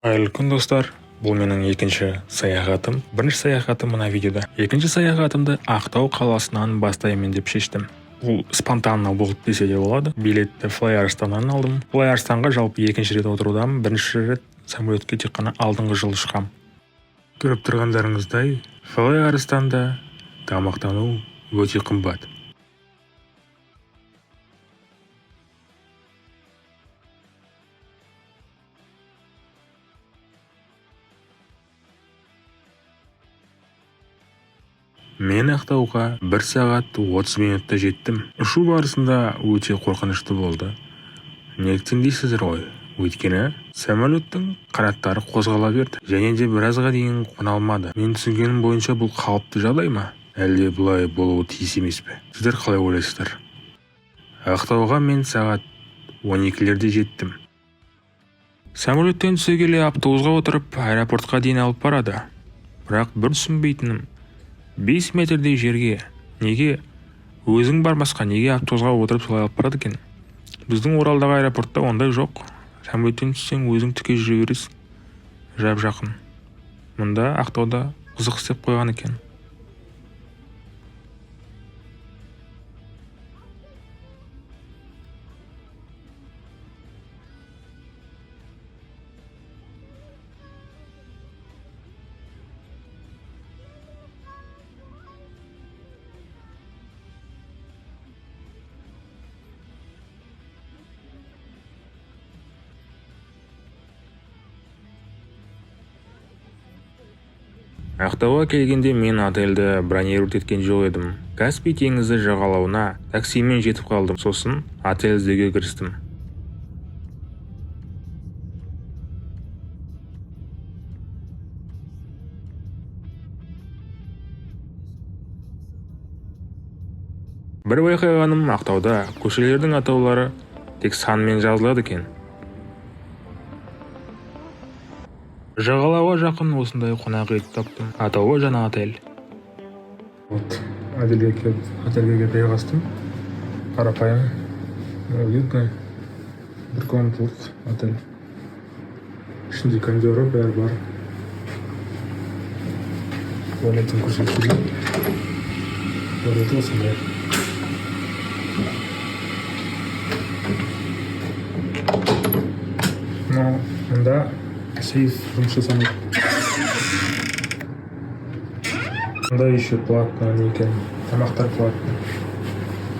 Қайырлы күн достар, бұл менің екінші саяхатым. Бірінші саяхатым мына видеода. Екінші саяхатымды Ақтау қаласынан бастаймын деп шештім. Бұл спонтанно болды десе де болады. Билетті Флайарстаннан алдым. Флайарстанға жалпы екінші рет отырудамын. Бірінші рет самолетке тек қана алдыңғы жылы шыққам. Көріп тұрғандарыңыздай, Флайарстанда тамақтану өте қымбат. Мен Ақтауға 1 сағат 30 минутта жеттім. Ұшу барысында өте қорқынышты болды. Неліктен дейсіздер ғой? Өйткені самолеттің қанаттары қозғала берді. Және де біразға дейін қона алмады. Мен түсінгенім бойынша бұл қалыпты жағдай ма? Әлде бұлай болуы тиіс емес пе? Сіздер қалай ойлайсыздар? Ақтауға мен сағат 12-лерде жеттім. Самолеттен түсе келе автобусқа отырып аэропортқа дейін алып барады. Бірақ бір түсінбейтінім, 5 метрдей жерге неге өзің бармасқа неге автобусқа отырып солай алып барады екен? Біздің Оралдағы аэропортта ондай жоқ. Самолеттен түссең өзің тіке жүре бересің. Жап-жақын. Мұнда Ақтауда қызық істеп қойған екен. Ақтауға келгенде мен отельді бронировать еткен жоқ едім. Каспий теңізі жағалауына таксимен жетіп қалдым. Сосын отель іздеуге кірістім. Бір байқағаным, Ақтауда көшелердің атаулары тек санмен жазылады екен. Жағалауға жақын осындай қонақ үй таптым. Атауы жаңа отель. Отельге келіп жайғастым. Қарапайым, уютный, бір комнаталық отель. Ішінде кондері бәрі бар. Туалетін көрсетілген. Туалеті осындай. Мұнда сейф жұмыс жасамайды. Мұнда еще платно екен, тамақтар платно.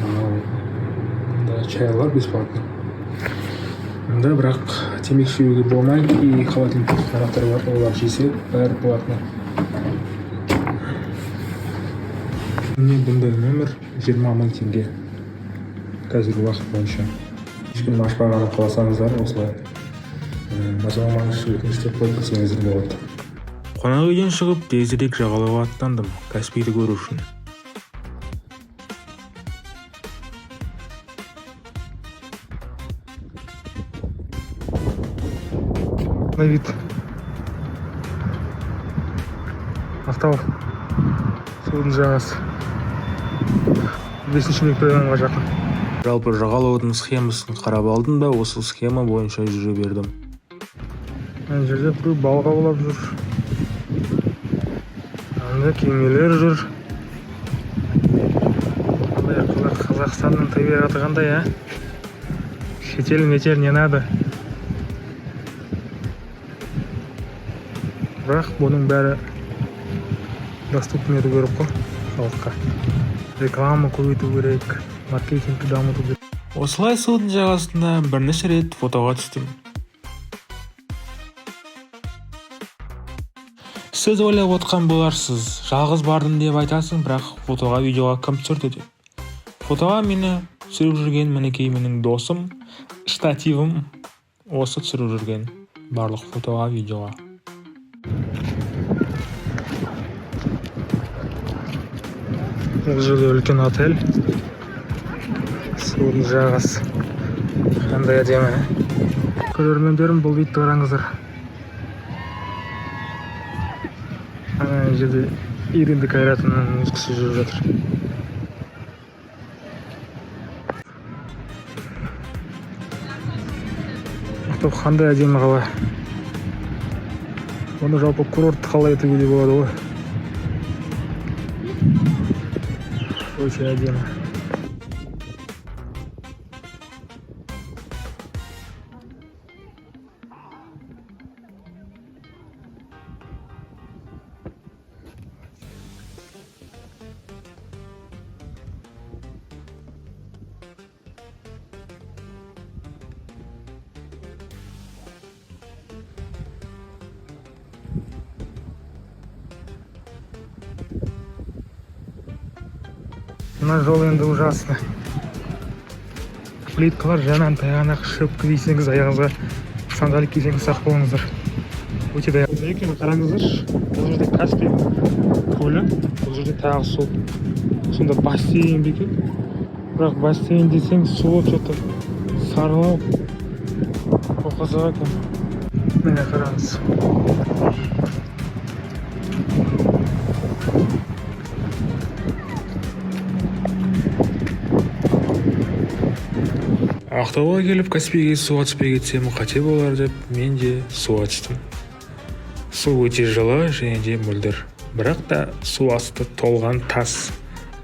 Мұнда чайлар бесплатно. Мұнда бірақ темекі шегуге болмайды, и холодильник тамақтар бар, олар жесе бәрі платно. Міне бұндай номер 20 мың теңге. Қазіргі уақыт бойынша. Ешкім ашпағаны қаласаңыздар осылай. Мазамаңыз өтіністеп қойып кетсеңіздер болады. Қонақ үйден шығып тезірек жағалауға аттандым, Каспийді көру үшін. Вид. Ақтау. Судың жағасы. 5-ші микрорайонға жақын. Жалпы жағалаудың схемасын қарап алдым да, осы схема бойынша жүре бердім. Мен жерде біреу балық аулап жүр. Анда кемелер жүр. Қазақстанның табиғаты қандай, Шетел метер не надо. Бірақ бұның бәрі доступны ету керек қой халыққа. Реклама көбейту керек, маркетингті дамыту керек. Осылай судың жағасында бірнеше рет фотоға түстім. Сіз ойлап отқан боларсыз, жалғыз бардым деп айтасың, бірақ фотоға, видеоға кім түсірді деп. Фотоға мені түсіріп жүрген мінекей менің досым, штативім осы түсіріп жүрген барлық фотоға, видеоға. Бұл жерде үлкен отель. Судың жағасы. Қандай әдемі. Көрермендерім, бұл видті қараңыздар. Ана жерде Иринді Қайратының музыкасы жүріп жатыр. Ақтау қандай әдемі қала. Оны жалпы курортты қалай етуге де болады ғой. Өте әдемі. Мына жол енді ужасно. Плиткалар жаман тайғанақ, шөпкі дейсеңіз, аяғыңызға сандали кисеңіз сақ болыңыздар. Өте даяқ екен, қараңыздаршы. Бұл жерде Каспий көлі, бұл жерде тағы су. Сонда бассейн бекен. Бірақ бассейн десең суы что-то сарылау. Оқазақ екен. Міне қараңыз. Ақтауға келіп Каспийге суға түспей кетсем қате болар деп мен де суға түстім. Су өте жылы және де мөлдір. Бірақ та су асты толған тас.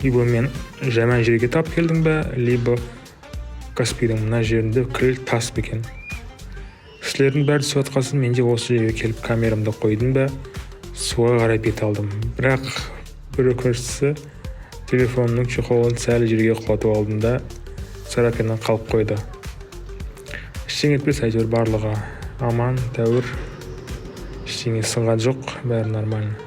Либо мен жаман жерге тап келдім бе, либо Каспийдің мына жерінде кіл тас бекен. Кісілердің бәрі су атқасын, мен де осы жерге келіп камерамды қойдым ба, суға қарай бет алдым. Бірақ бір өкініштісі, телефонның чехолын сәл жерге құлатып алдым да сарапиннан қалып қойды. Ештеңе етпес, әйтеуір барлығы аман, тәуір. Ештеңе сынған жоқ, бәрі нормально.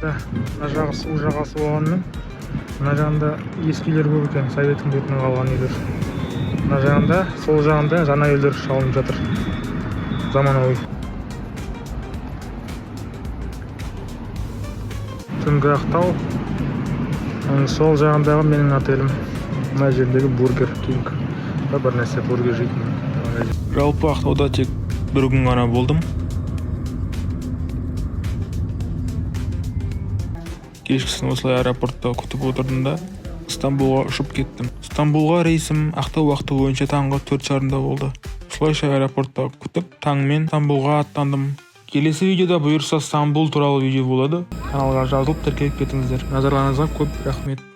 Мына жағы су жағасы болғанымен, мына жағында ескі үйлер көп екен, Совет үкіметінің қалған үйлер. Мына жағында, сол жағында жаңа үйлер салынып жатыр. Заманауи. Түнгі Ақтау. Сол жағындағы менің отелім. Мына жердегі Бургер Кинг. Бір нәрсе бургер жейтін. Жалпы Ақтауда тек бір күн ғана болдым. Кешкісін осылай аэропортта күтіп отырдым да Стамбулға ұшып кеттім. Стамбулға рейсім Ақтау уақыты бойынша таңғы 4:30-да болды. Осылайша аэропортта күтіп, таңмен Стамбулға аттандым. Келесі видеода бұйырса Стамбул туралы видео болады. Каналға жазылып тіркеліп кетіңіздер. Назарларыңызға көп рахмет.